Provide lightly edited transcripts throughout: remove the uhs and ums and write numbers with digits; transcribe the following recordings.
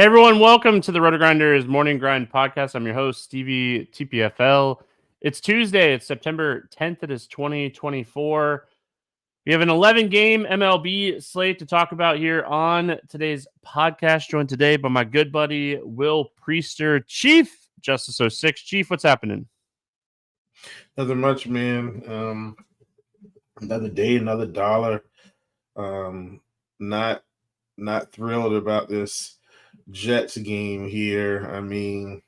everyone, welcome to the RotoGrinders Morning Grind podcast. I'm your host, Stevietpfl. It's Tuesday. It's September 10th. It is 2024. We have an 11-game MLB slate to talk about here on today's podcast, joined today by my good buddy, Will Priester, ChiefJustice06. Chief, what's happening? Nothing much, man. Another day, another dollar. Not thrilled about this Jets game here. I mean,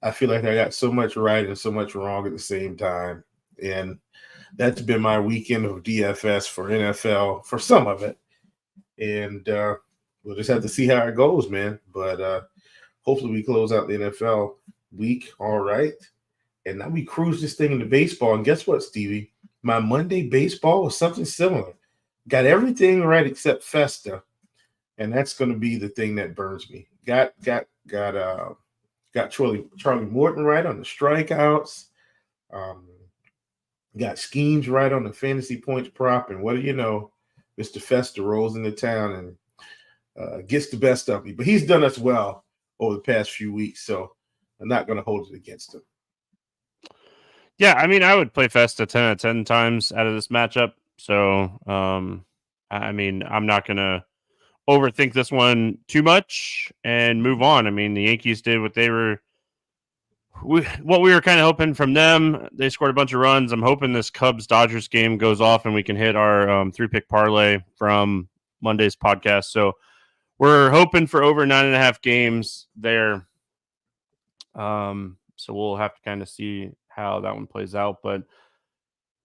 I feel like I got so much right and so much wrong at the same time. And that's been my weekend of DFS for NFL, for some of it. And we'll just have to see how it goes, man. But hopefully we close out the NFL week all right. And now we cruise this thing into baseball. And guess what, Stevie? My Monday baseball was something similar. Got everything right except Festa. And that's going to be the thing that burns me. Got Charlie Morton right on the strikeouts. Got schemes right on the fantasy points prop. And what do you know? Mr. Festa rolls into town and gets the best of me. But he's done us well over the past few weeks. So I'm not going to hold it against him. Yeah, I mean, I would play Festa 10 out of 10 times out of this matchup. So, I mean, I'm not going to overthink this one too much and move on. I mean, the Yankees did what we were kind of hoping from them. They scored a bunch of runs. I'm hoping this Cubs-Dodgers game goes off and we can hit our 3-pick parlay from Monday's podcast. So we're hoping for over 9.5 games there. So we'll have to kind of see how that one plays out. But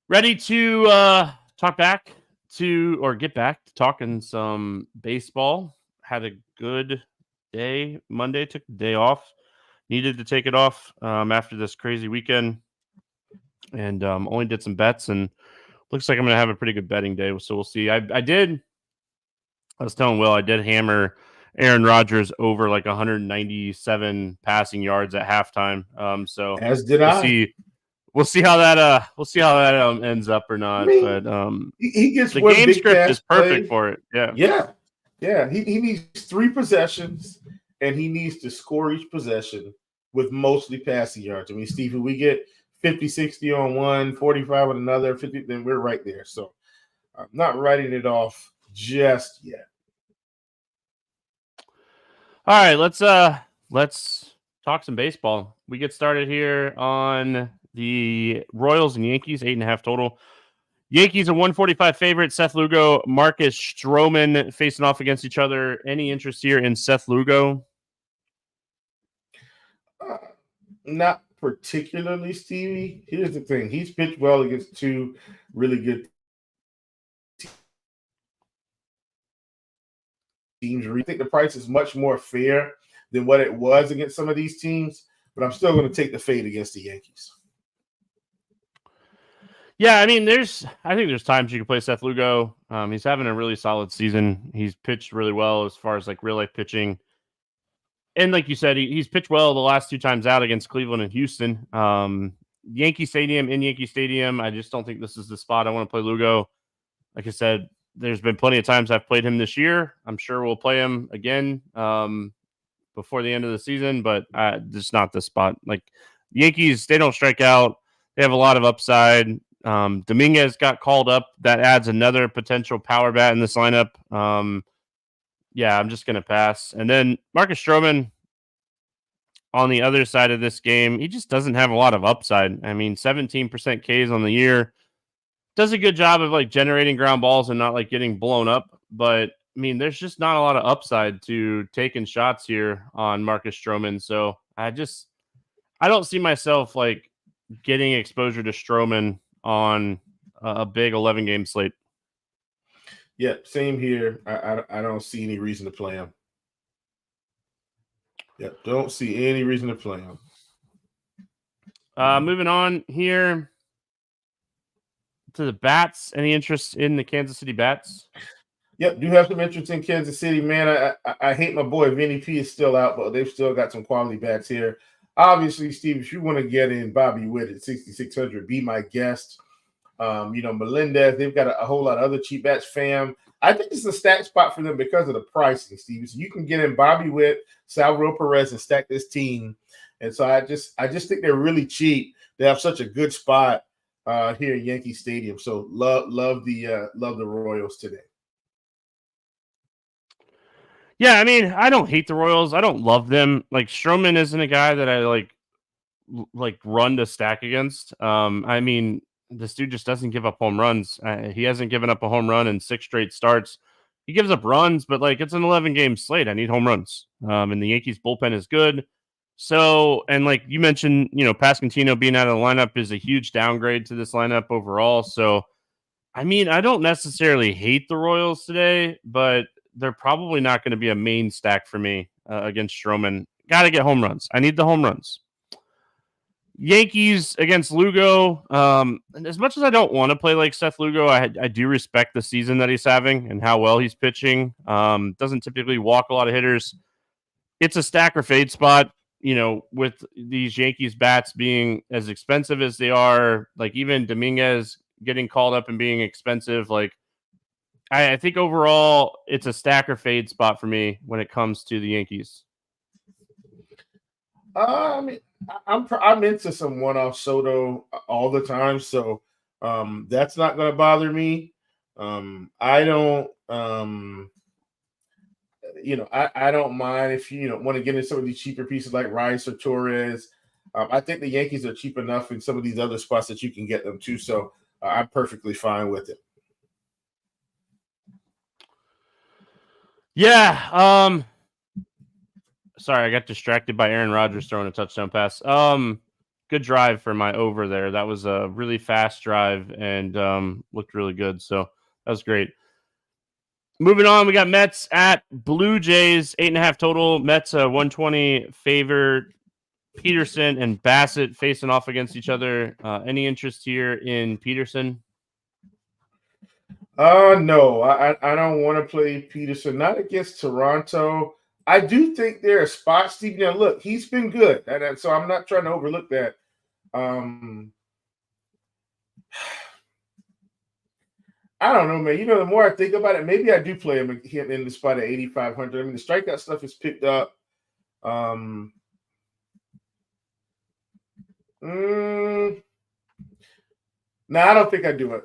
ready to get back to talking some baseball. Had a good day Monday. Took the day off. Needed to take it off after this crazy weekend, and only did some bets. And looks like I'm going to have a pretty good betting day. So we'll see. I was telling Will I did hammer Aaron Rodgers over like 197 passing yards at halftime. So as did I. We'll see how that ends up or not. I mean, but he gets the one game big script is perfect play for it. Yeah. He needs 3 possessions, and he needs to score each possession with mostly passing yards. I mean, Steve, if we get 50, 60 on one, 45 on another, 50, then we're right there. So I'm not writing it off just yet. All right, let's talk some baseball. We get started here on the Royals and Yankees, 8.5 total. Yankees a 145 favorite. Seth Lugo, Marcus Stroman facing off against each other. Any interest here in Seth Lugo? Not particularly, Stevie. Here's the thing. He's pitched well against 2 really good teams. I think the price is much more fair than what it was against some of these teams, but I'm still going to take the fade against the Yankees. Yeah, I mean, I think there's times you can play Seth Lugo. He's having a really solid season. He's pitched really well as far as like real life pitching. And like you said, he's pitched well the last 2 times out against Cleveland and Houston. Yankee Stadium, I just don't think this is the spot I want to play Lugo. Like I said, there's been plenty of times I've played him this year. I'm sure we'll play him again before the end of the season, but just not the spot. Like Yankees, they don't strike out. They have a lot of upside. Dominguez got called up. That adds another potential power bat in this lineup. Yeah, I'm just going to pass. And then Marcus Stroman on the other side of this game, he just doesn't have a lot of upside. I mean, 17% Ks on the year. Does a good job of like generating ground balls and not like getting blown up. But I mean, there's just not a lot of upside to taking shots here on Marcus Stroman. So I don't see myself like getting exposure to Stroman on a big 11-game slate. Yeah, same here. I don't see any reason to play him. Yeah, don't see any reason to play him. Moving on here to the bats. Any interest in the Kansas City Bats? Yep, do have some interest in Kansas City, man. I hate my boy Vinny P is still out, but they've still got some quality bats here. Obviously, Steve, if you want to get in Bobby Witt at 6,600, be my guest. Melendez, they've got a whole lot of other cheap bats. Fam, I think it's a stack spot for them because of the pricing, Steve. So you can get in Bobby Witt, Salvador Perez, and stack this team. And so I just think they're really cheap. They have such a good spot here at Yankee Stadium. So love the Royals today. Yeah, I mean, I don't hate the Royals. I don't love them. Like Stroman isn't a guy that I like run to stack against. I mean, this dude just doesn't give up home runs. He hasn't given up a home run in 6 straight starts. He gives up runs, but like it's an 11-game slate. I need home runs. And the Yankees bullpen is good. So, and like you mentioned, Pasquantino being out of the lineup is a huge downgrade to this lineup overall. So, I mean, I don't necessarily hate the Royals today, but they're probably not going to be a main stack for me against Stroman. Got to get home runs. I need the home runs. Yankees against Lugo. And as much as I don't want to play like Seth Lugo, I do respect the season that he's having and how well he's pitching. Doesn't typically walk a lot of hitters. It's a stack or fade spot, with these Yankees bats being as expensive as they are, like even Dominguez getting called up and being expensive. Like I think overall it's a stack or fade spot for me when it comes to the Yankees. I mean, I'm into some one-off Soto all the time, so that's not going to bother me. I don't, I don't mind if you want to get into some of these cheaper pieces like Rice or Torres. I think the Yankees are cheap enough in some of these other spots that you can get them to, so I'm perfectly fine with it. Yeah. Sorry, I got distracted by Aaron Rodgers throwing a touchdown pass. Good drive for my over there. That was a really fast drive and looked really good. So that was great. Moving on, we got Mets at Blue Jays, 8.5 total. Mets 120 favored. Peterson and Bassett facing off against each other. Any interest here in Peterson? No, I don't want to play Peterson, not against Toronto. I do think there are spots, Steve. Now, look, he's been good, and so I'm not trying to overlook that. I don't know, man. The more I think about it, maybe I do play him in the spot at 8,500. I mean, the strikeout stuff is picked up. No, I don't think I do it.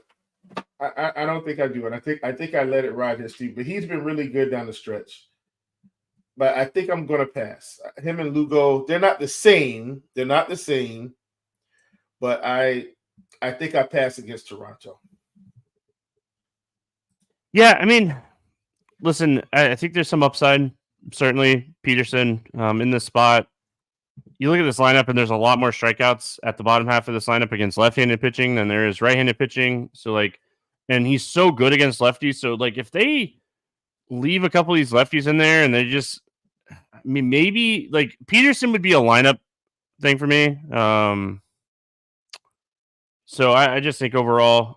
I don't think I do it. I think I let it ride here, Steve. But he's been really good down the stretch. But I think I'm going to pass. Him and Lugo, they're not the same. But I think I pass against Toronto. Yeah, I mean, listen, I think there's some upside. Certainly, Peterson in this spot. You look at this lineup, and there's a lot more strikeouts at the bottom half of this lineup against left-handed pitching than there is right-handed pitching. So, and he's so good against lefties. So, if they leave a couple of these lefties in there and they just, maybe, Peterson would be a lineup thing for me. So, I just think overall,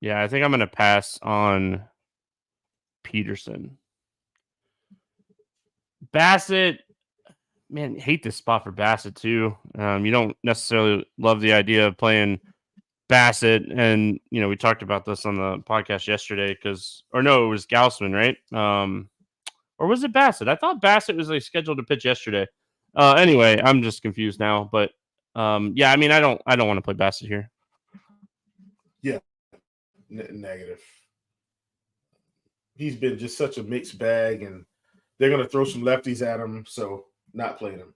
I think I'm going to pass on Peterson. Bassett, man, hate this spot for Bassett too. You don't necessarily love the idea of playing Bassett, and we talked about this on the podcast yesterday it was Gausman, right? Or was it Bassett? I thought Bassett was scheduled to pitch yesterday. Anyway, I'm just confused now, but I mean, I don't want to play Bassett here. Yeah, negative. He's been just such a mixed bag, and they're going to throw some lefties at him, so not playing him.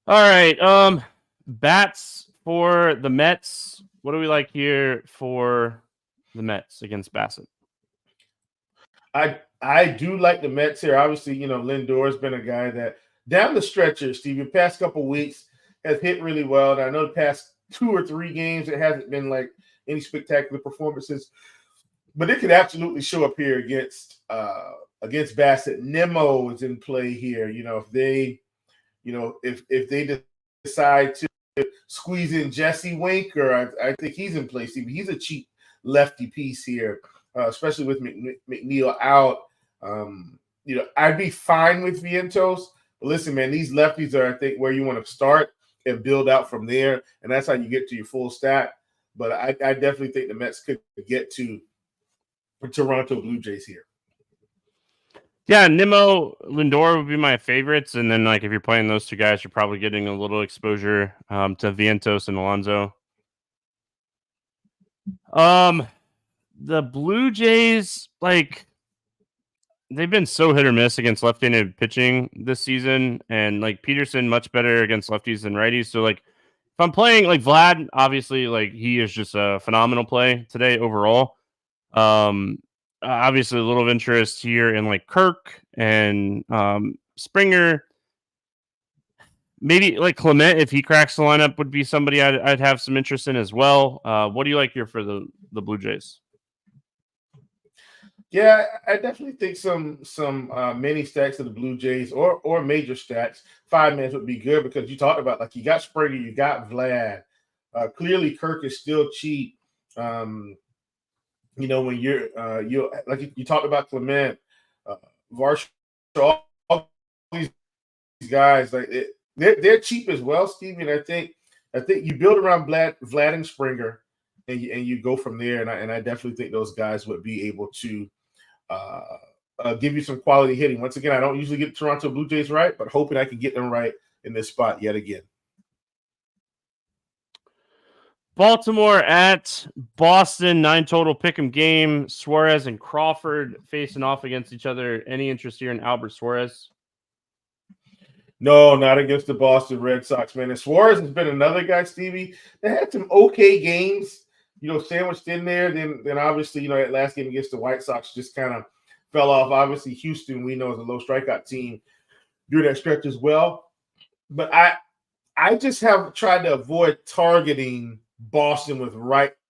All right. Bats for the Mets. What do we like here for the Mets against Bassett? I do like the Mets here. Obviously, Lindor's been a guy that down the stretch here, Steve, the past couple weeks has hit really well. And I know the past 2 or 3 games, it hasn't been any spectacular performances, but it could absolutely show up here against Bassett. Nemo is in play here. If they decide to squeeze in Jesse Winker, I think he's in play. Steve, he's a cheap lefty piece here, especially with McNeil out. I'd be fine with Vientos. But listen, man, these lefties are, I think, where you want to start and build out from there, and that's how you get to your full stack. but I definitely think the Mets could get to the Toronto Blue Jays here. Yeah, Nimmo, Lindor would be my favorites, and then like if you're playing those two guys, you're probably getting a little exposure to Vientos and Alonso. The Blue Jays, like, they've been so hit or miss against left-handed pitching this season, and like Peterson much better against lefties than righties. So like if I'm playing like Vlad, obviously like he is just a phenomenal play today overall. Obviously a little of interest here in like Kirk and Springer. Maybe like Clement, if he cracks the lineup, would be somebody I'd have some interest in as well. What do you like here for the Blue Jays? Yeah, I definitely think some mini stacks of the Blue Jays or major stacks, 5 minutes would be good because you talked about like you got Springer, you got Vlad. Clearly, Kirk is still cheap. You know, when you're like you talked about Clement, Varsho, all these guys like they're cheap as well, Stevie. And I think you build around Vlad and Springer, and you go from there. And I definitely think those guys would be able to give you some quality hitting. Once again, I don't usually get Toronto Blue Jays right, but hoping I can get them right in this spot yet again. Baltimore at Boston, 9 total pick'em game. Suarez and Crawford facing off against each other. Any interest here in Albert Suarez? No, not against the Boston Red Sox, man. And Suarez has been another guy, Stevie, that had some okay games, you know, sandwiched in there. Then obviously, you know, that last game against the White Sox just kind of fell off. Obviously, Houston, we know, is a low strikeout team during that stretch as well. But I just have tried to avoid targeting Boston with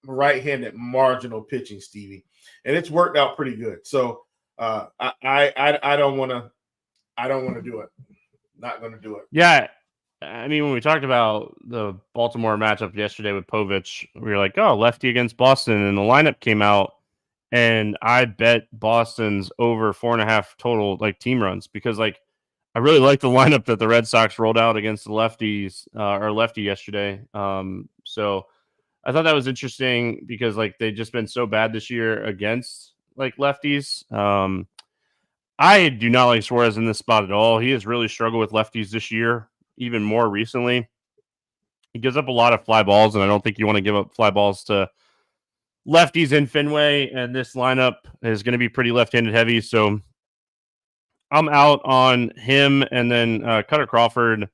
right-handed marginal pitching, Stevie, and it's worked out pretty good. So I don't want to do it. Not going to do it. Yeah, I mean, when we talked about the Baltimore matchup yesterday with Povich, we were like, oh, lefty against Boston, and the lineup came out, and I bet Boston's over 4.5 total like team runs because like I really like the lineup that the Red Sox rolled out against the lefties or lefty yesterday. So I thought that was interesting because like they've just been so bad this year against like lefties. I do not like Suarez in this spot at all. He has really struggled with lefties this year, even more recently. He gives up a lot of fly balls, and I don't think you want to give up fly balls to lefties in Fenway, and this lineup is going to be pretty left-handed heavy, so I'm out on him. And then Cutter Crawford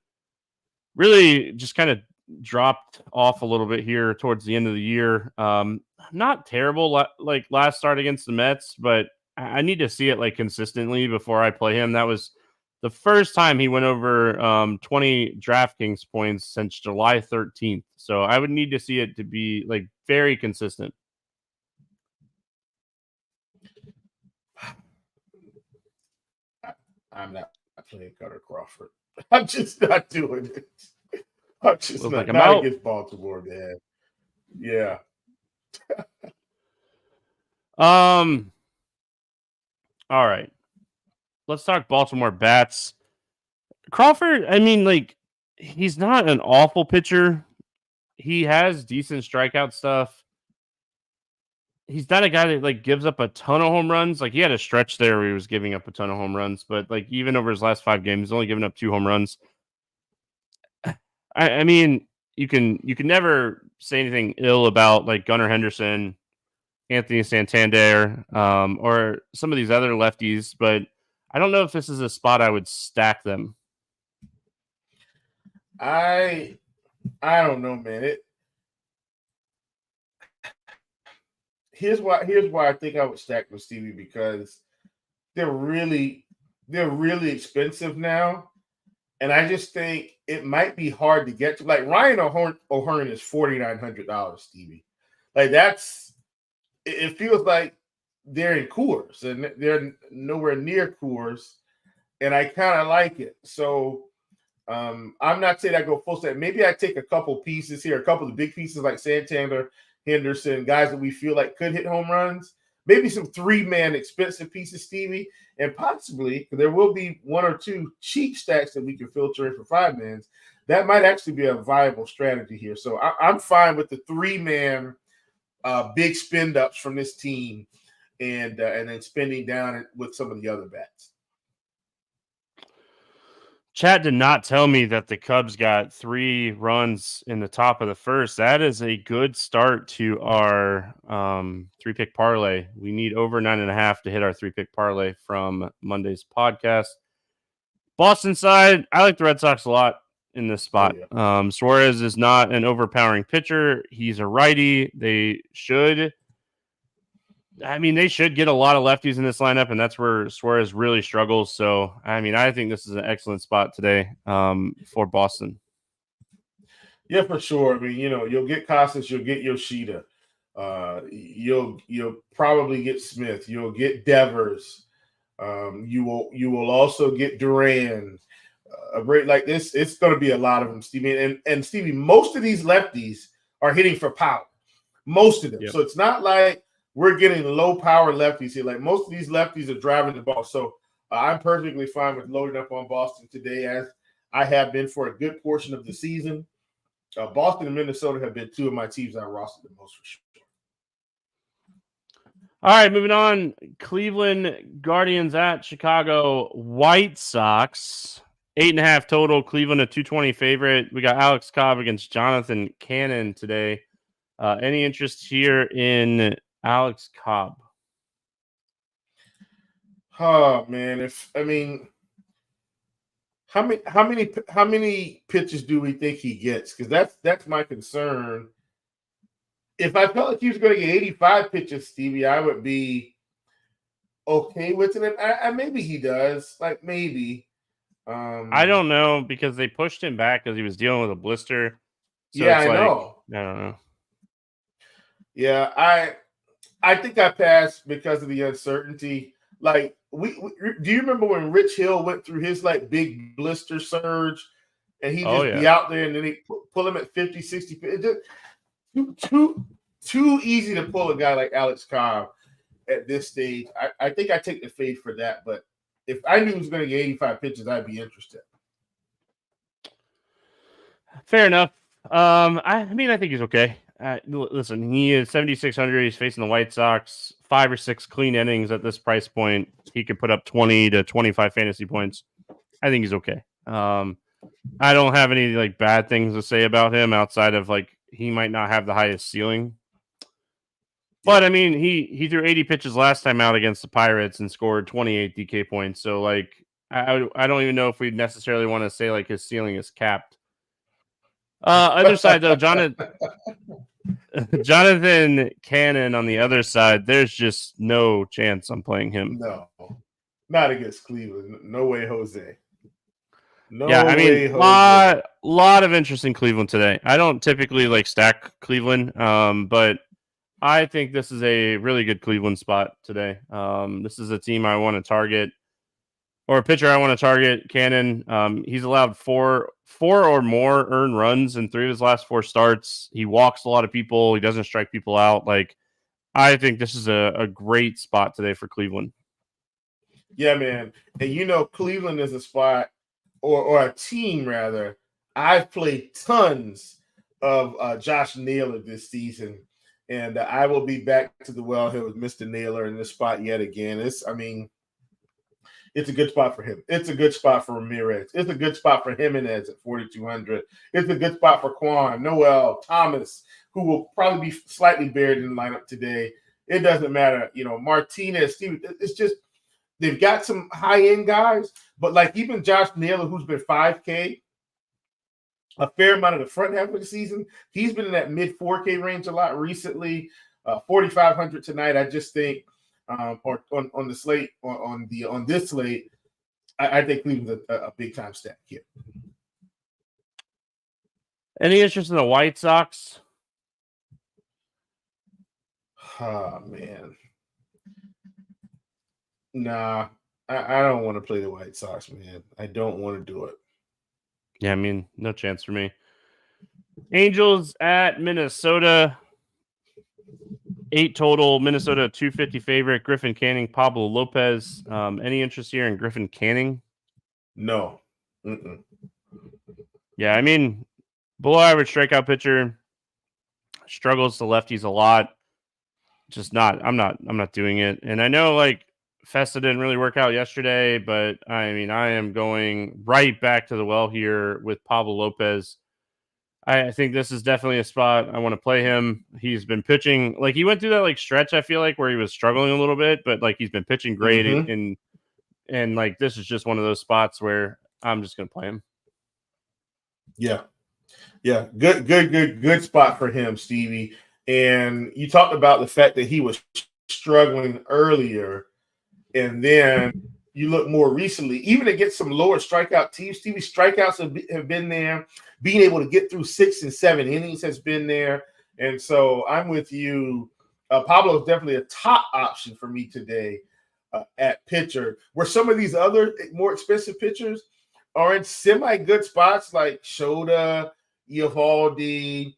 really just kind of dropped off a little bit here towards the end of the year. Not terrible like last start against the Mets, but I need to see it like consistently before I play him. That was the first time he went over 20 DraftKings points since July 13th. So I would need to see it to be like very consistent. I'm not playing Cutter Crawford. I'm just not doing it. I'm just not against Baltimore, man. Yeah. All right. Let's talk Baltimore bats. Crawford, I mean, like, he's not an awful pitcher. He has decent strikeout stuff. He's not a guy that like gives up a ton of home runs. Like he had a stretch there where he was giving up a ton of home runs, but like even over his last 5 games, he's only given up 2 home runs. I mean, you can never say anything ill about like Gunnar Henderson, Anthony Santander, or some of these other lefties, but I don't know if this is a spot I would stack them. I don't know, man. Here's why I think I would stack with Stevie, because they're really expensive now. And I just think it might be hard to get to. Like Ryan O'Hearn is $4,900, Stevie. Like it feels like they're in Coors and they're nowhere near Coors. And I kind of like it. So I'm not saying I go full set. Maybe I take a couple pieces here, a couple of big pieces like Santander, Henderson, guys that we feel like could hit home runs. Maybe some 3-man expensive pieces, Stevie, and possibly there will be 1 or 2 cheap stacks that we can filter in for 5-mans. That might actually be a viable strategy here. So I'm fine with the 3-man big spend ups from this team, and then spending down with some of the other bets. Chat did not tell me that the Cubs got 3 runs in the top of the first. That is a good start to our 3-pick parlay. We need over 9.5 to hit our 3-pick parlay from Monday's podcast. Boston side, I like the Red Sox a lot in this spot. Oh, yeah. Suarez is not an overpowering pitcher. He's a righty. They should get a lot of lefties in this lineup, and that's where Suarez really struggles. So, I think this is an excellent spot today for Boston. Yeah, for sure. You'll get Costas, you'll get Yoshida. You'll probably get Smith. You'll get Devers. You will also get Duran. A break like this, it's going to be a lot of them, Stevie. And Stevie, most of these lefties are hitting for power. Most of them. Yep. So it's not like we're getting low power lefties here. Like most of these lefties are driving the ball. So I'm perfectly fine with loading up on Boston today, as I have been for a good portion of the season. Boston and Minnesota have been 2 of my teams I rostered the most for sure. All right, moving on. Cleveland Guardians at Chicago White Sox. 8.5 total. Cleveland a 220 favorite. We got Alex Cobb against Jonathan Cannon today. Any interest here in Alex Cobb? Oh man, how many pitches do we think he gets? Because that's my concern. If I felt like he was going to get 85 pitches, Stevie, I would be okay with it. Maybe he does. Like maybe. I don't know, because they pushed him back because he was dealing with a blister. So yeah, I know. I don't know. Yeah, I think I passed because of the uncertainty. Like, do you remember when Rich Hill went through his like big blister surge, and he just be out there, and then they pull him at 50, 60. It just, too easy to pull a guy like Alex Cobb at this stage. I think I take the fade for that, but if I knew he was going to get 85 pitches, I'd be interested. Fair enough. I think he's okay. Listen, he is 7,600. He's facing the White Sox. 5 or 6 clean innings at this price point. He could put up 20 to 25 fantasy points. I think he's okay. I don't have any like bad things to say about him outside of like he might not have the highest ceiling. But he threw 80 pitches last time out against the Pirates and scored 28 DK points. So like I don't even know if we necessarily want to say like his ceiling is capped. Other side though, Jonathan Cannon on the other side, there's just no chance I'm playing him. No, not against Cleveland. No way, Jose. Lot of interest in Cleveland today. I don't typically like stack Cleveland, but I think this is a really good Cleveland spot today. This is a team I want to target, or a pitcher I want to target. Cannon. He's allowed four or more earned runs in 3 of his last 4 starts. He walks a lot of people. He doesn't strike people out. Like, I think this is a great spot today for Cleveland. Yeah, man. And Cleveland is a spot, or a team rather. I've played tons of Josh Naylor this season, and I will be back to the well here with Mr. Naylor in this spot yet again. It's a good spot for him. It's a good spot for Ramirez. It's a good spot for Jimenez at 4,200. It's a good spot for Quan, Noel, Thomas, who will probably be slightly buried in the lineup today. It doesn't matter. Martinez, Steve, it's just they've got some high-end guys, but like even Josh Naylor, who's been 5K a fair amount of the front half of the season, he's been in that mid-4K range a lot recently. 4,500 tonight. I just think or on the slate, on this slate, I think Cleveland's a big time stack here. Any interest in the White Sox? Oh man, nah, I don't want to play the White Sox, man. I don't want to do it. Yeah, no chance for me. Angels at Minnesota. 8 total. Minnesota 250 favorite. Griffin Canning, Pablo Lopez. Any interest here in Griffin Canning? No. Mm-mm. Yeah, below average strikeout pitcher. Struggles to lefties a lot. just not. I'm not doing it. And I know like Festa didn't really work out yesterday, but I mean, I am going right back to the well here with Pablo Lopez. I think this is definitely a spot I want to play him. He's been pitching like he went through that like stretch, I feel like, where he was struggling a little bit, but like he's been pitching great and like this is just one of those spots where I'm just gonna play him. Yeah. Yeah. Good spot for him, Stevie. And you talked about the fact that he was struggling earlier, and then you look more recently, even against some lower strikeout teams, Stevie, strikeouts have been there. Being able to get through 6 and 7 innings has been there. And so I'm with you. Pablo is definitely a top option for me today at pitcher, where some of these other more expensive pitchers are in semi-good spots like Shota, Eovaldi,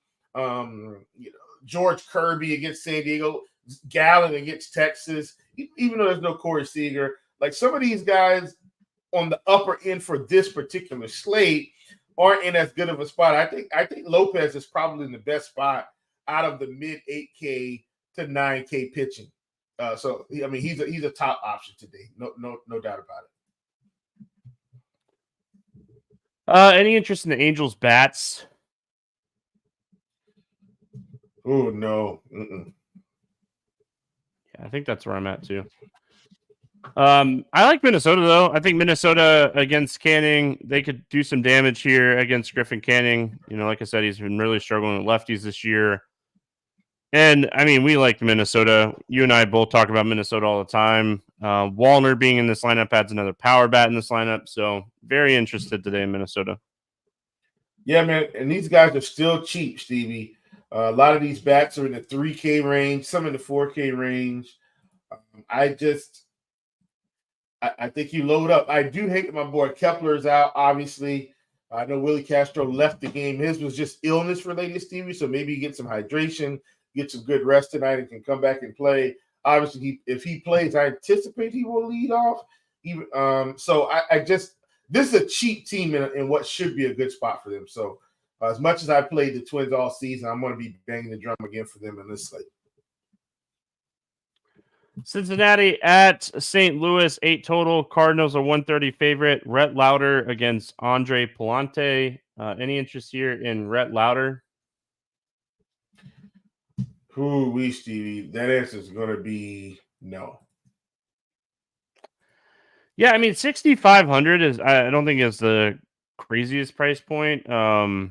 George Kirby against San Diego, Gallen against Texas, even though there's no Corey Seager. Like some of these guys on the upper end for this particular slate aren't in as good of a spot. I think Lopez is probably in the best spot out of the mid 8K to 9K pitching. So I mean he's a top option today. No doubt about it. Any interest in the Angels bats? Oh no. Mm-mm. Yeah, I think that's where I'm at too. I like Minnesota though. I think Minnesota against Canning, they could do some damage here against Griffin Canning. You know, like I said, he's been really struggling with lefties this year. And I mean, we like Minnesota. You and I both talk about Minnesota all the time. Wallner being in this lineup adds another power bat in this lineup. So very interested today in Minnesota. Yeah, man. And these guys are still cheap, Stevie. A lot of these bats are in the 3K range, some in the 4K range. I think you load up. I do hate that my boy Kepler is out, obviously. I know Willie Castro left the game. His was just illness-related, Stevie, so maybe you get some hydration, get some good rest tonight, and can come back and play. Obviously, if he plays, I anticipate he will lead off. This is a cheap team in what should be a good spot for them. So as much as I played the Twins all season, I'm going to be banging the drum again for them in this slate. Cincinnati at St. Louis, 8 total. Cardinals are 130 favorite. Rhett Lauder against Andre Palante. Any interest here in Rhett Lauder? Ooh, Stevie. That answer is going to be no. Yeah, I mean, 6,500 is, I don't think is the craziest price point. For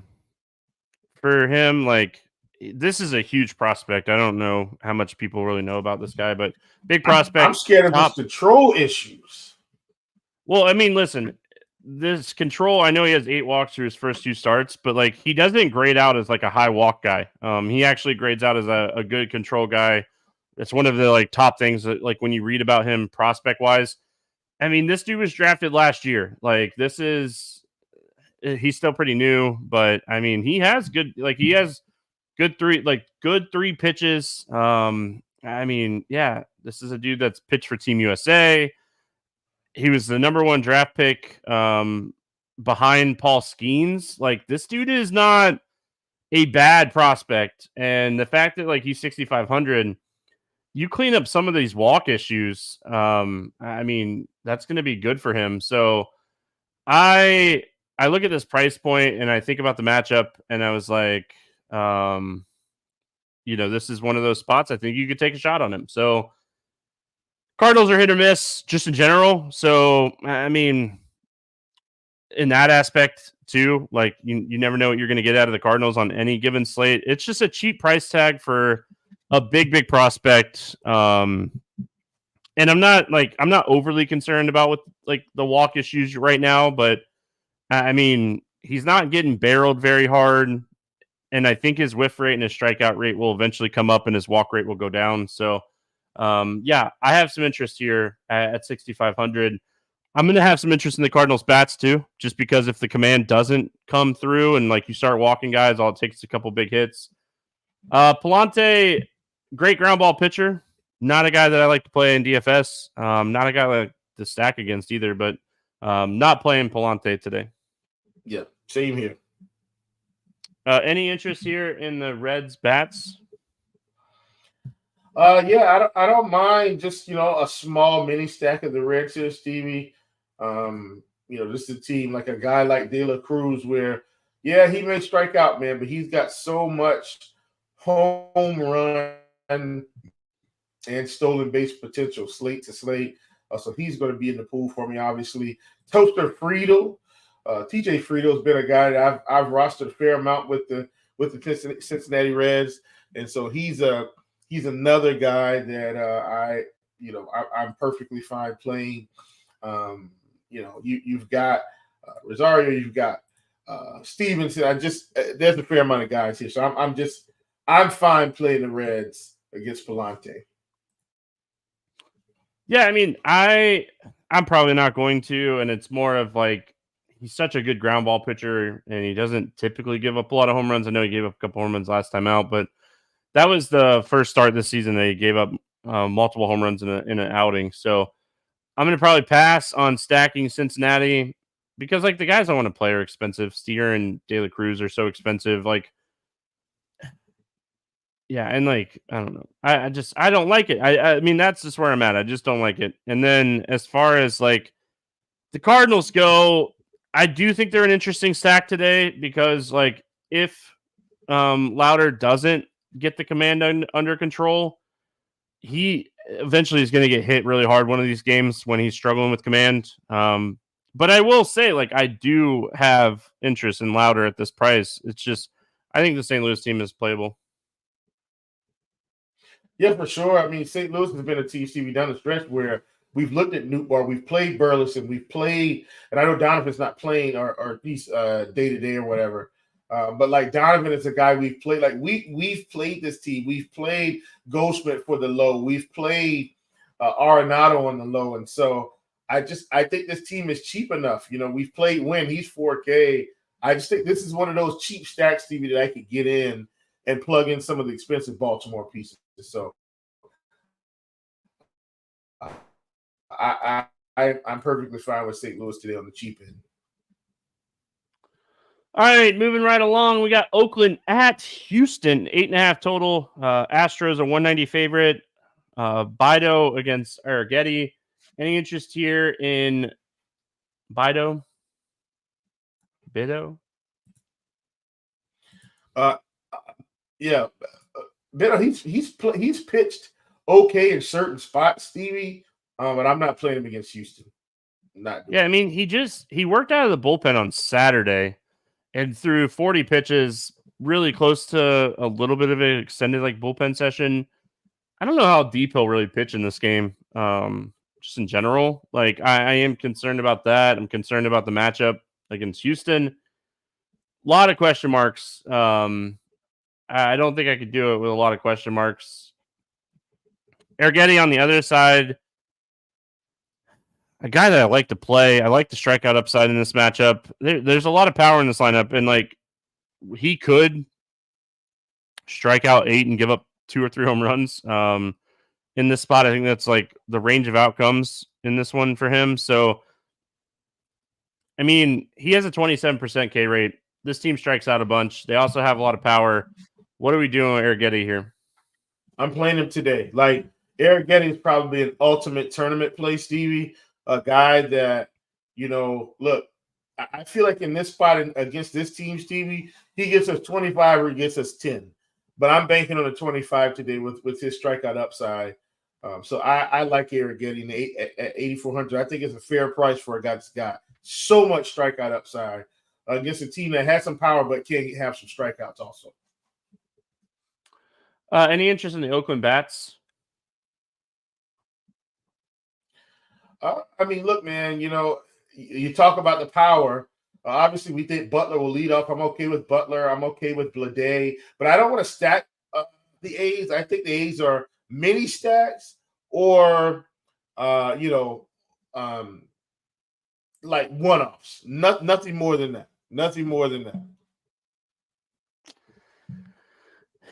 him, like, this is a huge prospect. I don't know how much people really know about this guy, but big prospect. I'm scared of his control issues. Well, I mean, listen, this control, I know he has 8 walks through his first 2 starts, but like he doesn't grade out as like a high walk guy. He actually grades out as a good control guy. It's one of the like top things that like when you read about him prospect wise. I mean, this dude was drafted last year. Like he's still pretty new, but I mean, he has good good 3 pitches. I mean, yeah, this is a dude that's pitched for Team USA. He was the number 1 draft pick behind Paul Skeens. Like, this dude is not a bad prospect. And the fact that like he's 6,500, you clean up some of these walk issues. I mean, that's going to be good for him. So I look at this price point and I think about the matchup and I was like, this is one of those spots. I think you could take a shot on him. So Cardinals are hit or miss just in general. So, I mean, in that aspect too, like you never know what you're going to get out of the Cardinals on any given slate. It's just a cheap price tag for a big prospect. And I'm not overly concerned about with like the walk issues right now, but I mean, he's not getting barreled very hard. And I think his whiff rate and his strikeout rate will eventually come up and his walk rate will go down. So, I have some interest here at 6,500. I'm going to have some interest in the Cardinals bats too, just because if the command doesn't come through and like you start walking guys, all it takes is a couple big hits. Palante, great ground ball pitcher. Not a guy that I like to play in DFS. Not a guy I like to stack against either, but not playing Palante today. Yeah, same here. Any interest here in the Reds bats? Yeah, I don't mind just a small mini stack of the Reds here, Stevie. Just a team like a guy like De La Cruz, where yeah, he may strike out, man, but he's got so much home run and stolen base potential, slate to slate. So he's going to be in the pool for me, obviously. Toaster Friedel, TJ Friedel's been a guy that I've rostered a fair amount with the Cincinnati Reds, and so he's another guy that I'm perfectly fine playing. You've got Rosario, you've got Stevenson. There's a fair amount of guys here, so I'm fine playing the Reds against Palante. Yeah, I mean, I'm probably not going to, and it's more of like he's such a good ground ball pitcher, and he doesn't typically give up a lot of home runs. I know he gave up a couple home runs last time out, but that was the first start this season that he gave up multiple home runs in an outing. So I'm going to probably pass on stacking Cincinnati because like the guys I want to play are expensive. Steer and De La Cruz are so expensive. Like, yeah, and like I don't know, I don't like it. I mean that's just where I'm at. I just don't like it. And then as far as like the Cardinals go, I do think they're an interesting stack today because like if Louder doesn't get the command under control, he eventually is going to get hit really hard one of these games when he's struggling with command. But I will say, like, I do have interest in Louder at this price. It's just, I think the St. Louis team is playable. Yeah, for sure. I meam, St. Louis has been a team, Stevie, down the stretch where we've looked at Newbar, we've played Burleson, we've played, and I know Donovan's not playing or at least day to day or whatever. But like Donovan is a guy we've played. Like we've played this team. We've played Goldschmidt for the low. We've played Arenado on the low, and so I think this team is cheap enough. We've played Wynn. He's 4K. I just think this is one of those cheap stacks, Stevie, that I could get in and plug in some of the expensive Baltimore pieces. So I'm perfectly fine with St. Louis today on the cheap end. All right, moving right along, we got Oakland at Houston, 8.5 total. Astros a 190 favorite. Bido against Arrighetti. Any interest here in Bido? Bido? Yeah, Bido. He's pitched okay in certain spots, Stevie. But I'm not playing him against Houston. Yeah, I mean, he worked out of the bullpen on Saturday and threw 40 pitches, really close to a little bit of an extended like bullpen session. I don't know how deep he'll really pitch in this game. Just in general, like I am concerned about that. I'm concerned about the matchup against Houston. A lot of question marks. I don't think I could do it with a lot of question marks. Arrighetti on the other side, a guy that I like to play. I like the strikeout upside in this matchup. There's a lot of power in this lineup, and like he could strike out 8 and give up 2 or 3 home runs. In this spot, I think that's like the range of outcomes in this one for him. So, I mean, he has a 27% K rate. This team strikes out a bunch. They also have a lot of power. What are we doing with Arrighetti here? I'm playing him today. Like Arrighetti is probably an ultimate tournament play, Stevie. A guy that, look, I feel like in this spot against this team, Stevie, he gets us 25 or he gets us 10. But I'm banking on a 25 today with his strikeout upside. So I like Arrighetti at 8,400. I think it's a fair price for a guy that's got so much strikeout upside against a team that has some power but can have some strikeouts also. Any interest in the Oakland Bats? I mean, look, man, you talk about the power. Obviously, we think Butler will lead off. I'm okay with Butler. I'm okay with Blade. But I don't want to stack the A's. I think the A's are mini stacks or, like one-offs. Nothing more than that. Nothing more than that.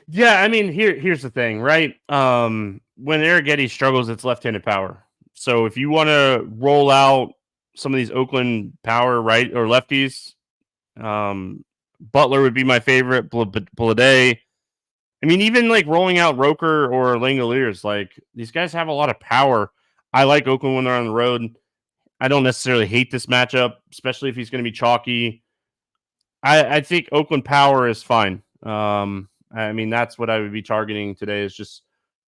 Yeah, I mean, here's the thing, right? When Arrighetti struggles, it's left-handed power. So if you want to roll out some of these Oakland power right or lefties, Butler would be my favorite. Blade, I mean, even like rolling out Roker or Langoliers, like these guys have a lot of power. I like Oakland when they're on the road. I don't necessarily hate this matchup, especially if he's going to be chalky. I think Oakland power is fine. I mean, that's what I would be targeting today, is just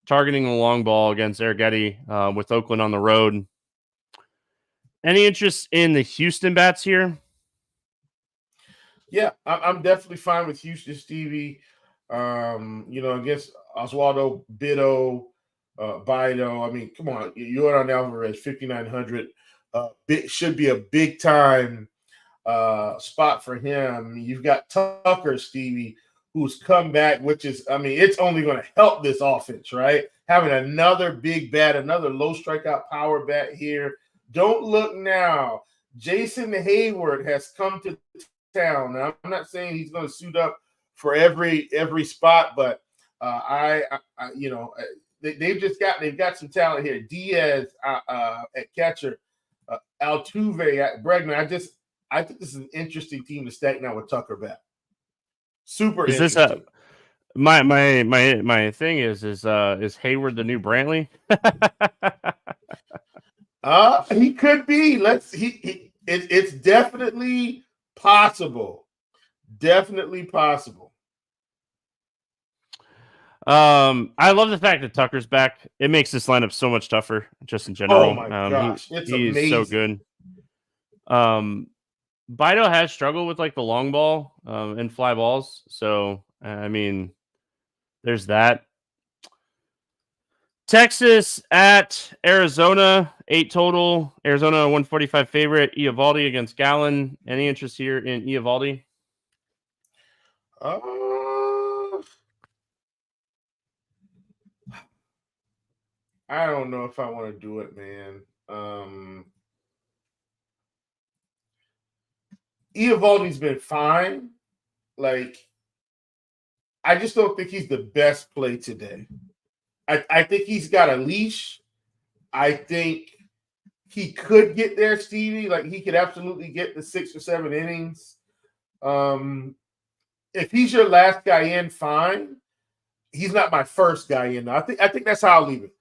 targeting the long ball against Arrighetti with Oakland on the road. Any interest in the Houston bats here? Yeah, I'm definitely fine with Houston, Stevie. Against Oswaldo, Bido. I mean, come on, Yordan Alvarez, 5,900. Should be a big time spot for him. You've got Tucker, Stevie, who's come back, which is, I mean, it's only going to help this offense, right? Having another big bat, another low strikeout power bat here. Don't look now. Jason Hayward has come to town. Now, I'm not saying he's going to suit up for every spot, but they've got some talent here. Diaz at catcher, Altuve at Bregman. I think this is an interesting team to stack now with Tucker back. Super is interesting. This my thing is Hayward the new Brantley? He could be. It's definitely possible. Definitely possible. I love the fact that Tucker's back. It makes this lineup so much tougher, just in general. Oh my gosh, it's amazing. He's so good. Bido has struggled with like the long ball and fly balls. So I mean, there's that. Texas at Arizona, 8 total. Arizona 145 favorite. Eovaldi against Gallen. Any interest here in Eovaldi? I don't know if I want to do it, man. Eovaldi's been fine. Like, I just don't think he's the best play today. I think he's got a leash. I think he could get there, Stevie. Like, he could absolutely get the 6 or 7 innings. If he's your last guy in, fine. He's not my first guy in. I think that's how I'll leave it.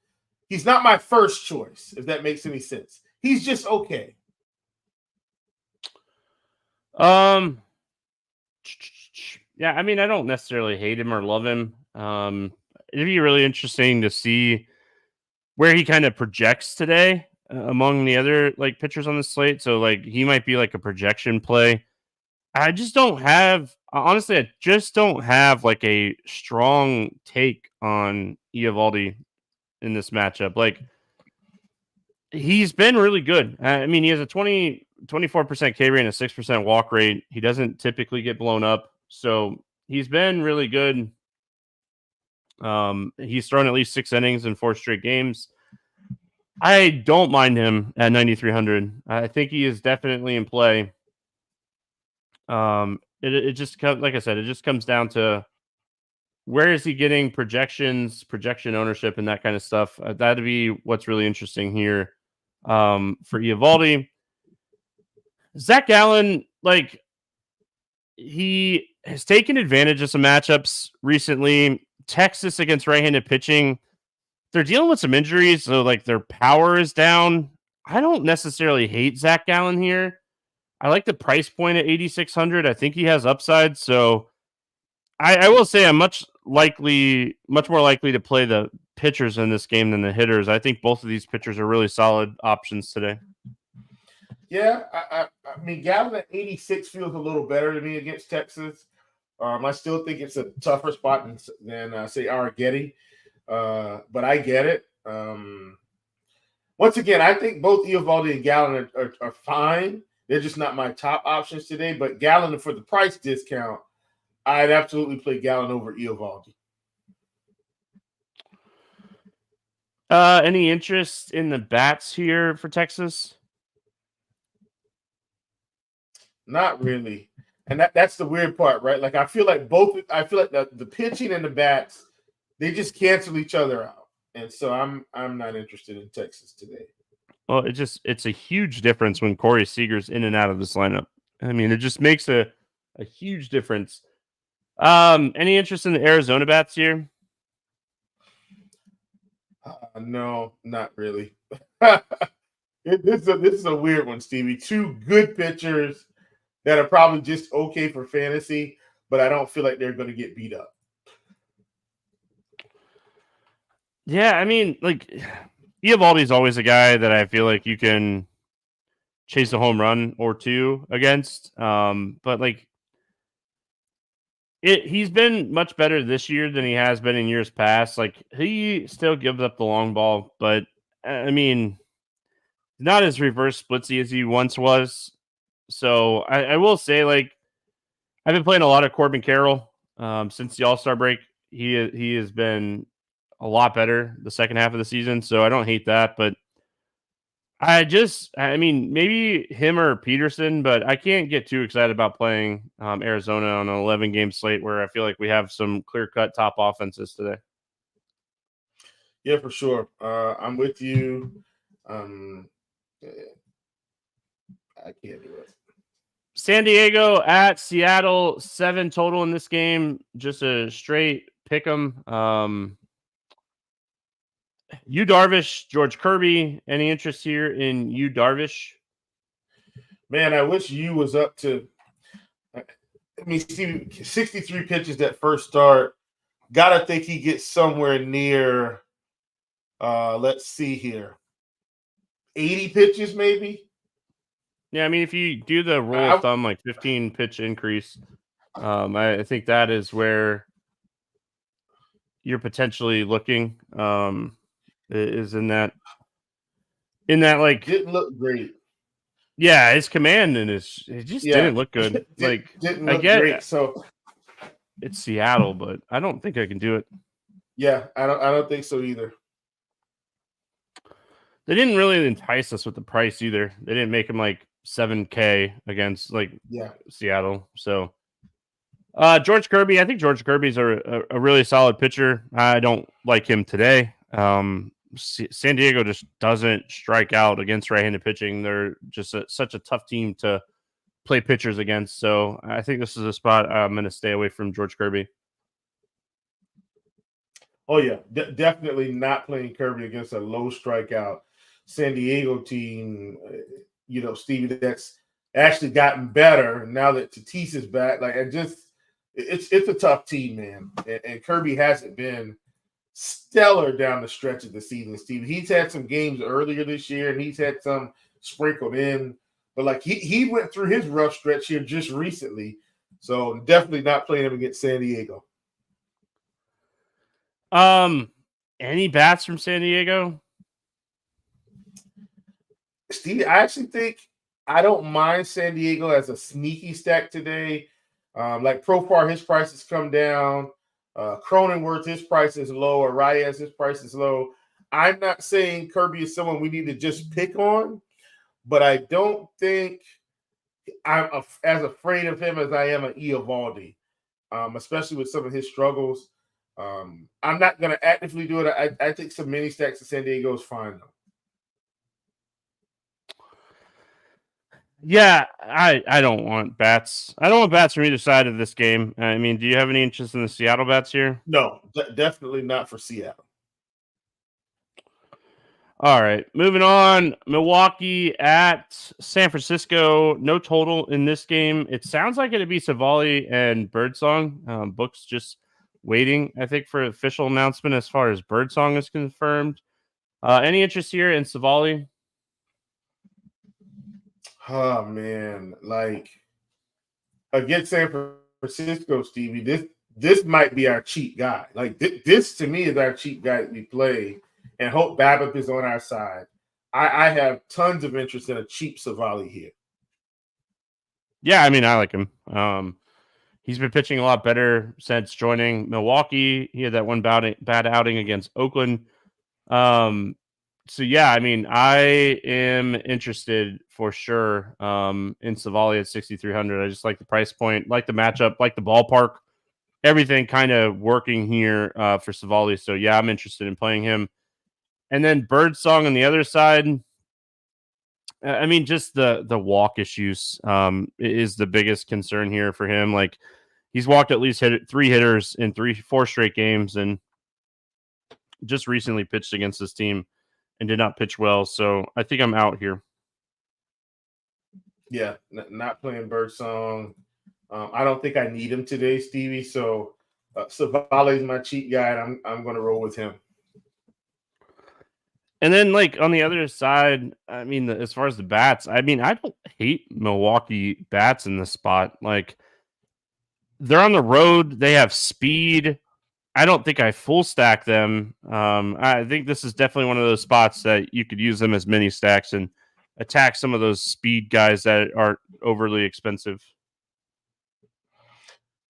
He's not my first choice, if that makes any sense. He's just okay. Yeah, I mean, I don't necessarily hate him or love him. It'd be really interesting to see where he kind of projects today among the other like pitchers on the slate. So like he might be like a projection play. I just don't have like a strong take on Eovaldi in this matchup. Like, he's been really good. I mean, he has a 24% K rate and a 6% walk rate. He doesn't typically get blown up. So he's been really good. He's thrown at least 6 innings in 4 straight games. I don't mind him at 9,300. I think he is definitely in play. It just comes, like I said, it just comes down to where is he getting projection ownership, and that kind of stuff. That'd be what's really interesting here for Eovaldi. Zach Gallen, like, he has taken advantage of some matchups recently. Texas against right-handed pitching, they're dealing with some injuries, so like their power is down. I don't necessarily hate Zach Gallen here. I like the price point at 8,600. I think he has upside, so I will say I'm much more likely to play the pitchers in this game than the hitters. I think both of these pitchers are really solid options today. Yeah, I mean, Gallen at 86 feels a little better to me against Texas. I still think it's a tougher spot than say Arrighetti, but I get it. Once again, I think both Eovaldi and Gallen are fine. They're just not my top options today. But Gallen, for the price discount, I'd absolutely play Gallen over Eovaldi. Any interest in the bats here for Texas? Not really. And that's the weird part, right? Like, I feel like the pitching and the bats, they just cancel each other out. And so I'm not interested in Texas today. Well, it's a huge difference when Corey Seager's in and out of this lineup. I mean, it just makes a huge difference. Any interest in the Arizona bats here? No, not really. This is a weird one, Stevie. Two good pitchers that are probably just okay for fantasy, but I don't feel like they're going to get beat up. Yeah, I mean, like, Eovaldi's always a guy that I feel like you can chase a home run or two against. But like, he's been much better this year than he has been in years past. Like, he still gives up the long ball, but I mean, not as reverse splitsy as he once was. So I will say, like, I've been playing a lot of Corbin Carroll since the All-Star break. He has been a lot better the second half of the season, so I don't hate that. But I mean, maybe him or Peterson, but I can't get too excited about playing Arizona on an 11-game slate where I feel like we have some clear-cut top offenses today. Yeah, for sure. I'm with you. I can't do it. San Diego at Seattle, 7 total in this game. Just a straight pick 'em. Yu Darvish, George Kirby. Any interest here in Yu Darvish? Man, I wish you was up to. I mean, Steve, 63 pitches that first start. Gotta think he gets somewhere near. Let's see here, 80 pitches maybe. Yeah, I mean, if you do the rule of thumb, like 15 pitch increase, I think that is where you're potentially looking. Is in that like didn't look great. Yeah, his command and it just didn't look good. Didn't look great. So it's Seattle, but I don't think I can do it. Yeah, I don't think so either. They didn't really entice us with the price either. They didn't make him like $7K against Seattle. So George Kirby, I think George Kirby's a really solid pitcher. I don't like him today. San Diego just doesn't strike out against right-handed pitching. They're just such a tough team to play pitchers against. So I think this is a spot I'm going to stay away from George Kirby. Oh, yeah. Definitely not playing Kirby against a low strikeout San Diego team, Stevie, that's actually gotten better now that Tatis is back. Like, it's a tough team, man. And Kirby hasn't been stellar down the stretch of the season, Steve. He's had some games earlier this year, and he's had some sprinkled in. But, like, he went through his rough stretch here just recently. So, definitely not playing him against San Diego. Any bats from San Diego? Steve, I actually think I don't mind San Diego as a sneaky stack today. Like Profar, his price has come down. Cronenworth, his price is low. Arias, his price is low. I'm not saying Kirby is someone we need to just pick on, but I don't think I'm as afraid of him as I am of Eovaldi, especially with some of his struggles. I'm not going to actively do it. I think some mini stacks of San Diego is fine, though. Yeah, I don't want bats. I don't want bats from either side of this game. I mean, do you have any interest in the Seattle bats here? No, definitely not for Seattle. All right, moving on. Milwaukee at San Francisco. No total in this game. It sounds like it'd be Savali and Birdsong. Book's just waiting, I think, for official announcement as far as Birdsong is confirmed. Any interest here in Savali? Oh, man. Like, against San Francisco, Stevie, this might be our cheap guy. Like, this to me is our cheap guy that we play, and hope BABIP is on our side. I have tons of interest in a cheap Savali here. Yeah, I mean, I like him. He's been pitching a lot better since joining Milwaukee. He had that one bad outing against Oakland. So, yeah, I mean, I am interested for sure in Savali at 6,300. I just like the price point, like the matchup, like the ballpark, everything kind of working here for Savali. So, yeah, I'm interested in playing him. And then Birdsong on the other side. I mean, just the walk issues is the biggest concern here for him. Like, he's walked at least 3 hitters in 4 straight games, and just recently pitched against this team and did not pitch well. So I think I'm out here. Yeah, not playing Birdsong. I don't think I need him today, Stevie. So Savale is my cheat guy, and I'm going to roll with him. And then, like, on the other side, I mean, as far as the bats, I mean, I don't hate Milwaukee bats in this spot. Like, they're on the road. They have speed. I don't think I full stack them. I think this is definitely one of those spots that you could use them as mini stacks and attack some of those speed guys that aren't overly expensive.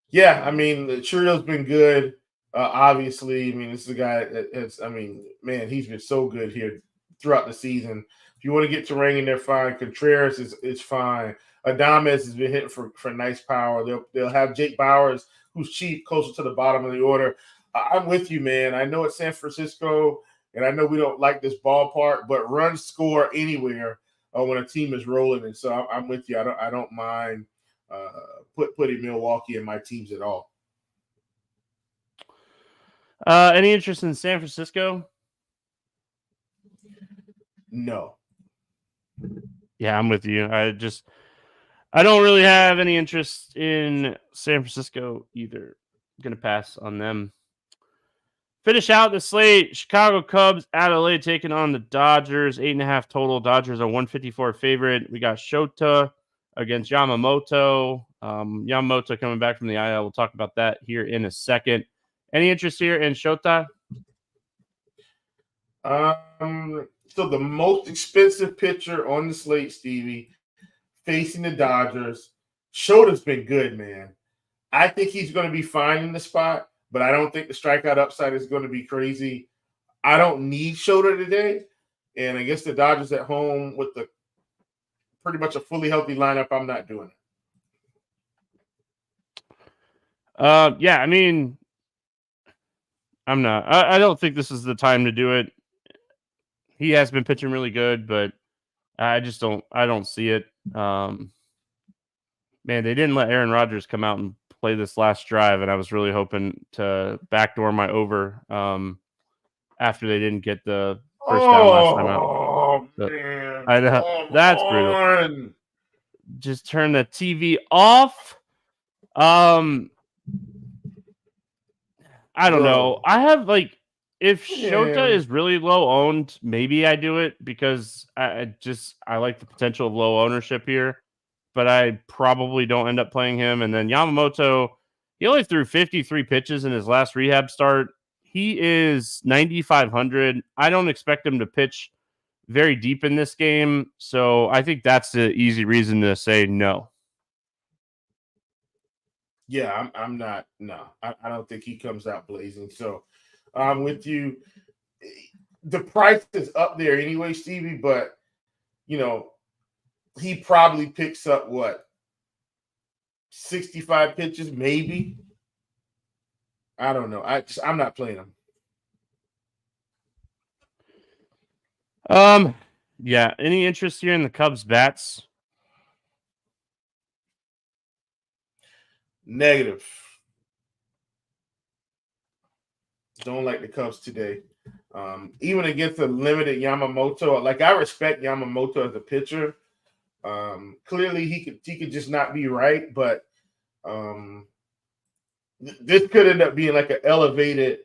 Yeah, I mean, the Churrio's been good. Obviously, I mean, this is a guy that's, I mean, man, he's been so good here throughout the season. If you want to get Turang, they're fine. Contreras is fine. Adames has been hitting for nice power. They'll have Jake Bowers, who's cheap, closer to the bottom of the order. I'm with you, man. I know it's San Francisco, and I know we don't like this ballpark, but runs score anywhere when a team is rolling. And so I'm with you. I don't mind putting Milwaukee in my teams at all. Any interest in San Francisco? No. Yeah, I'm with you. I don't really have any interest in San Francisco either. I'm going to pass on them. Finish out the slate. Chicago Cubs at LA taking on the Dodgers. 8.5 total. Dodgers are 154 favorite. We got Shota against Yamamoto. Yamamoto coming back from the IL. We'll talk about that here in a second. Any interest here in Shota? So the most expensive pitcher on the slate, Stevie, facing the Dodgers. Shota's been good, man. I think he's going to be fine in the spot, but I don't think the strikeout upside is going to be crazy. I don't need Shota today, and I guess the Dodgers at home with the pretty much a fully healthy lineup, I'm not doing it. Yeah, I mean, I'm not. I don't think this is the time to do it. He has been pitching really good, but I just don't. I don't see it. Man, they didn't let Aaron Rodgers come out and play this last drive, and I was really hoping to backdoor my over after they didn't get the first down last time out. Oh, man. I know. That's brutal. Just turn the TV off. I don't know. I have if Shota is really low owned, maybe I do it because I like the potential of low ownership here, but I probably don't end up playing him. And then Yamamoto, he only threw 53 pitches in his last rehab start. He is 9,500. I don't expect him to pitch very deep in this game, so I think that's the easy reason to say no. Yeah, I'm not. No, I don't think he comes out blazing. So I'm with you. The price is up there anyway, Stevie, but, he probably picks up, 65 pitches, maybe? I don't know. I'm not playing him. Yeah. Any interest here in the Cubs bats? Negative. Don't like the Cubs today. Even against a limited Yamamoto, I respect Yamamoto as a pitcher. Clearly he could just not be right, but this could end up being like an elevated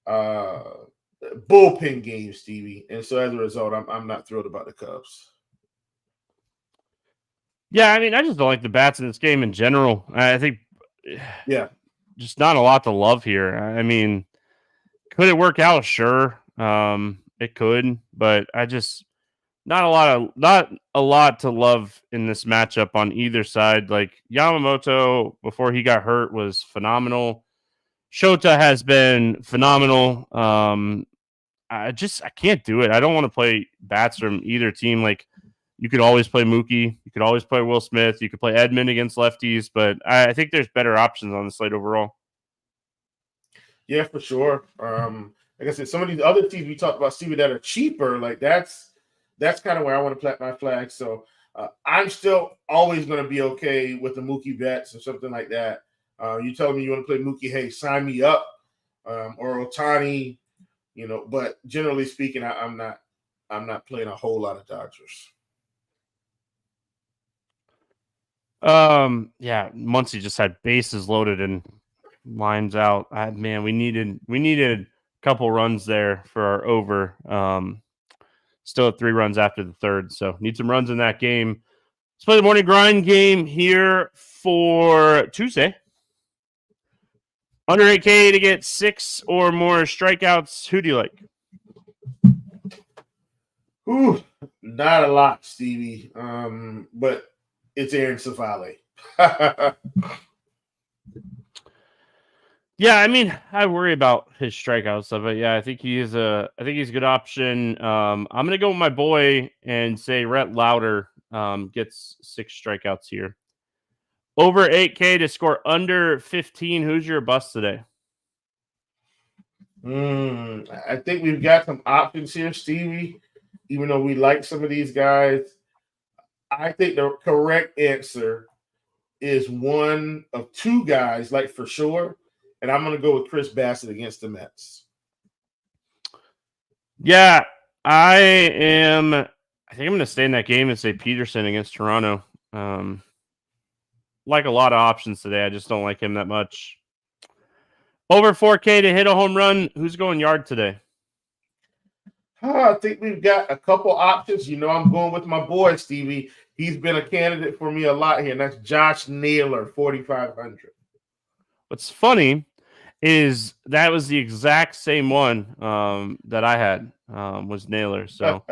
bullpen game, Stevie. And so as a result, I'm not thrilled about the Cubs. Yeah, I mean, I just don't like the bats in this game in general. I think, just not a lot to love here. I mean, could it work out? Sure, it could, but not a lot to love in this matchup on either side. Like Yamamoto before he got hurt was phenomenal. Shota has been phenomenal. I can't do it. I don't want to play bats from either team. Like, you could always play Mookie. You could always play Will Smith. You could play Edmund against lefties, but I think there's better options on the slate overall. Yeah, for sure. Like I said, some of these other teams we talked about, Stevie, that are cheaper, that's kind of where I want to plant my flag. So I'm still always going to be okay with the Mookie bets or something like that. You tell me you want to play Mookie, hey, sign me up, or Ohtani, But generally speaking, I'm not playing a whole lot of Dodgers. Yeah, Muncy just had bases loaded and lines out. Man, we needed a couple runs there for our over. Still at 3 runs after the third, so need some runs in that game. Let's play the morning grind game here for Tuesday. Under 8K to get 6 or more strikeouts. Who do you like? Ooh, not a lot, Stevie. But it's Aaron Civale. Yeah, I mean, I worry about his strikeout stuff, but yeah, I think he's a good option. I'm gonna go with my boy and say Rhett Lauder gets 6 strikeouts here. Over 8K to score under 15. Who's your bust today? I think we've got some options here, Stevie. Even though we like some of these guys, I think the correct answer is one of 2 guys, like for sure. And I'm going to go with Chris Bassett against the Mets. Yeah, I think I'm going to stay in that game and say Peterson against Toronto. Like a lot of options today. I just don't like him that much. Over 4K to hit a home run. Who's going yard today? I think we've got a couple options. I'm going with my boy, Stevie. He's been a candidate for me a lot here, and that's Josh Naylor, 4,500. What's funny is that was the exact same one that I had was Naylor. So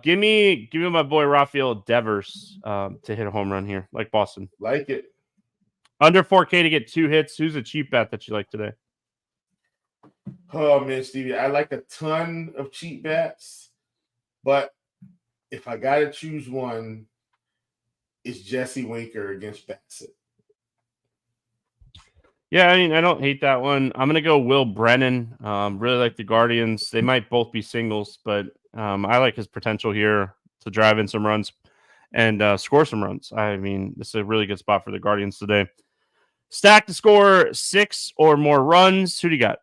give me my boy Rafael Devers to hit a home run here, like Boston. Like it. Under 4K to get 2 hits. Who's a cheap bet that you like today? Oh, man, Stevie, I like a ton of cheap bets, but if I got to choose one, it's Jesse Winker against Bassett. Yeah, I mean, I don't hate that one. I'm going to go Will Brennan. Really like the Guardians. They might both be singles, but I like his potential here to drive in some runs and score some runs. I mean, this is a really good spot for the Guardians today. Stack to score 6 or more runs. Who do you got?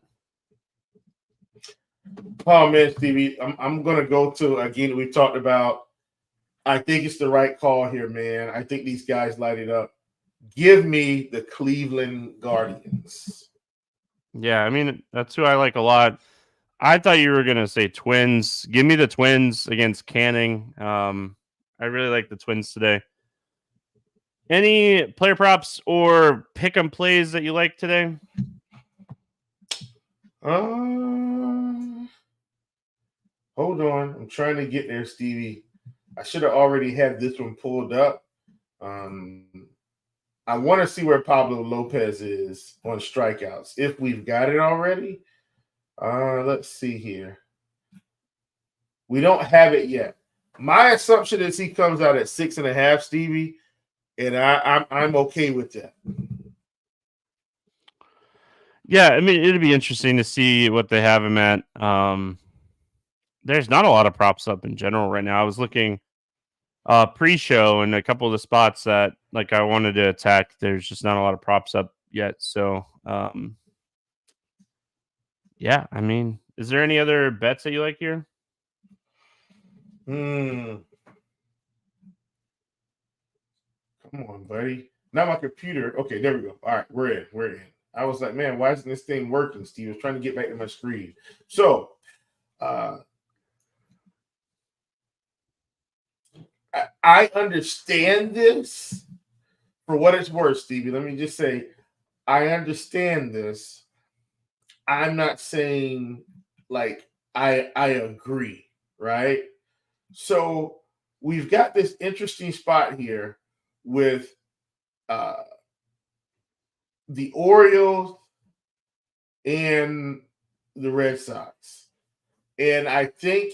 Oh, man, Stevie, I'm going to go to, again, we talked about, I think it's the right call here, man. I think these guys light it up. Give me the Cleveland Guardians. Yeah, I mean, that's who I like a lot. I thought you were going to say Twins. Give me the Twins against Canning. I really like the Twins today. Any player props or pick 'em plays that you like today? Hold on. I'm trying to get there, Stevie. I should have already had this one pulled up. I want to see where Pablo Lopez is on strikeouts. If we've got it already. Let's see here. We don't have it yet. My assumption is he comes out at 6.5, Stevie, and I'm okay with that. Yeah, I mean, it'd be interesting to see what they have him at. There's not a lot of props up in general right now. I was looking pre-show and a couple of the spots that like I wanted to attack. There's just not a lot of props up yet. So, yeah, I mean, is there any other bets that you like here? Come on, buddy. Not my computer. Okay, there we go. All right, we're in. I was like, man, why isn't this thing working, Steve? I was trying to get back to my screen. So, I understand this for what it's worth, Stevie. Let me just say, I understand this. I'm not saying like I agree, right? So we've got this interesting spot here with the Orioles and the Red Sox. And I think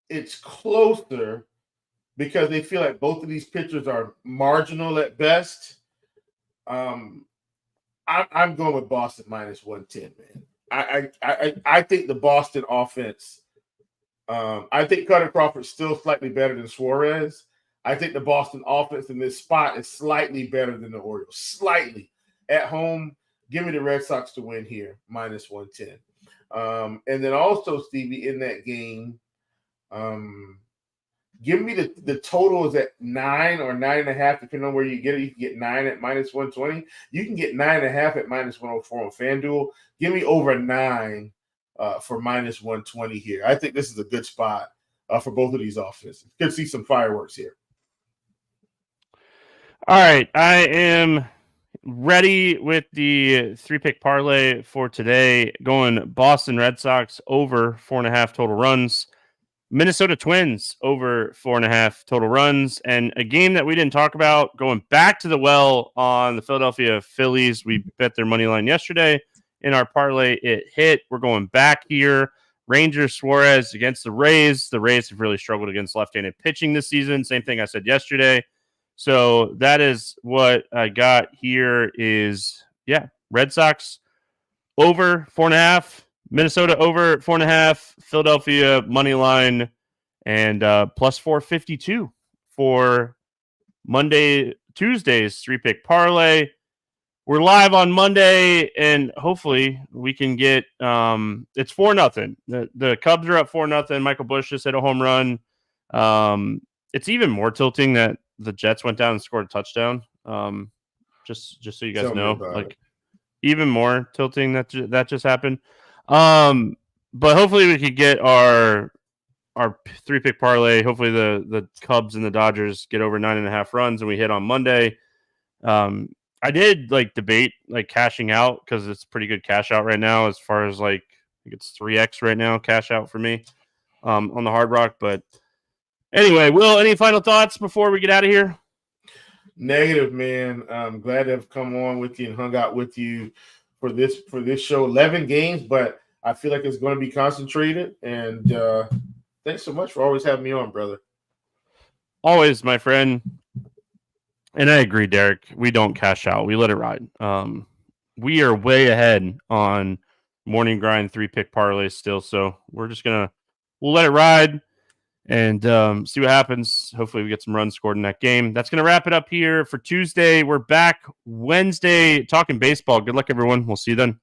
it's closer because they feel like both of these pitchers are marginal at best. I'm going with Boston minus 110, man. I think the Boston offense, I think Cutter Crawford's still slightly better than Suarez. I think the Boston offense in this spot is slightly better than the Orioles. Slightly. At home, give me the Red Sox to win here, minus 110. And then also, Stevie, in that game, give me the total is at 9 or 9.5, depending on where you get it. You can get 9 at minus 120. You can get 9.5 at minus 104 on FanDuel. Give me over 9 for minus 120 here. I think this is a good spot for both of these offenses. Could see some fireworks here. All right, I am ready with the 3-pick parlay for today. Going Boston Red Sox over 4.5 total runs. Minnesota Twins over 4.5 total runs. And a game that we didn't talk about, going back to the well on the Philadelphia Phillies. We bet their money line yesterday in our parlay. It hit. We're going back here. Rangers Suarez against the Rays. The Rays have really struggled against left-handed pitching this season. Same thing I said yesterday. So that is what I got here is, Red Sox over 4.5, Minnesota over 4.5, Philadelphia money line, and plus 452 for Tuesday's 3-pick parlay. We're live on Monday, and hopefully we can get it's 4-0. The Cubs are up 4-0. Michael Busch just hit a home run. It's even more tilting that the Jets went down and scored a touchdown. Just so you guys know, like even more tilting that just happened. But hopefully we could get our 3-pick parlay. Hopefully the Cubs and the Dodgers get over 9.5 runs and we hit on Monday. I did debate cashing out because it's pretty good cash out right now as far as I think it's 3x right now cash out for me on the Hard Rock. But anyway, Will, any final thoughts before we get out of here? Negative, man. I'm glad to have come on with you and hung out with you for this show. 11 games, but I feel like it's going to be concentrated. And thanks so much for always having me on, brother. Always, my friend. And I agree, Derek. We don't cash out. We let it ride. We are way ahead on Morning Grind 3-pick parlays still. So we're just we'll let it ride and see what happens. Hopefully we get some runs scored in that game. That's going to wrap it up here for Tuesday. We're back Wednesday talking baseball. Good luck, everyone. We'll see you then.